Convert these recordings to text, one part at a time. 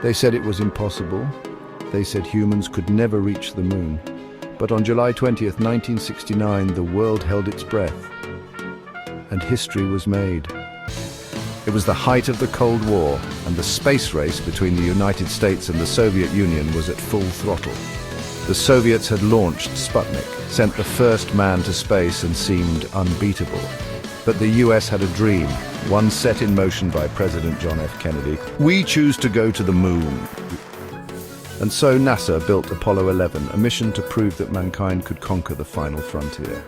They said it was impossible. They said humans could never reach the moon. But on July 20th, 1969, the world held its breath, and history was made. It was the height of the Cold War, and the space race between the United States and the Soviet Union was at full throttle. The Soviets had launched Sputnik, sent the first man to space, and seemed unbeatable. But the US had a dream, one set in motion by President John F. Kennedy. We choose to go to the moon. And so NASA built Apollo 11, a mission to prove that mankind could conquer the final frontier.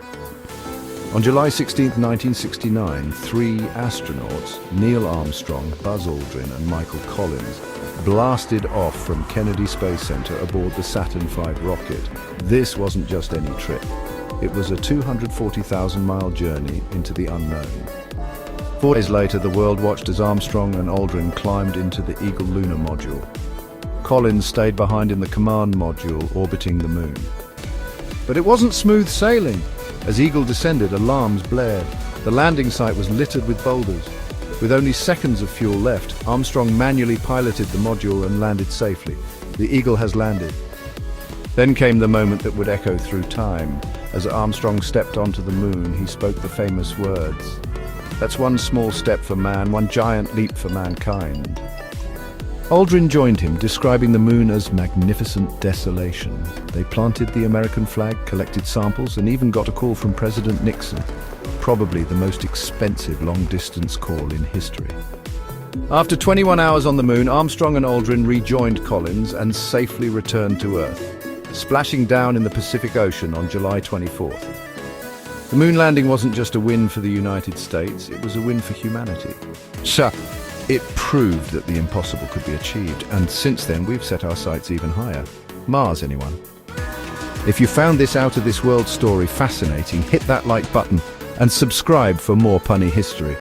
On July 16, 1969, three astronauts, Neil Armstrong, Buzz Aldrin, and Michael Collins, blasted off from Kennedy Space Center aboard the Saturn V rocket. This wasn't just any trip. It was a 240,000-mile journey into the unknown. 4 days later, the world watched as Armstrong and Aldrin climbed into the Eagle lunar module. Collins stayed behind in the command module orbiting the moon. But it wasn't smooth sailing. As Eagle descended, alarms blared. The landing site was littered with boulders. With only seconds of fuel left, Armstrong manually piloted the module and landed safely. The Eagle has landed. Then came the moment that would echo through time. As Armstrong stepped onto the moon, he spoke the famous words, "That's one small step for man, one giant leap for mankind." Aldrin joined him, describing the moon as magnificent desolation. They planted the American flag, collected samples, and even got a call from President Nixon, probably the most expensive long-distance call in history. After 21 hours on the moon, Armstrong and Aldrin rejoined Collins and safely returned to Earth, splashing down in the Pacific Ocean on July 24th. The moon landing wasn't just a win for the United States, it was a win for humanity. It proved that the impossible could be achieved, and since then we've set our sights even higher. Mars, anyone? If you found this out-of-this-world story fascinating, hit that like button and subscribe for more punny history.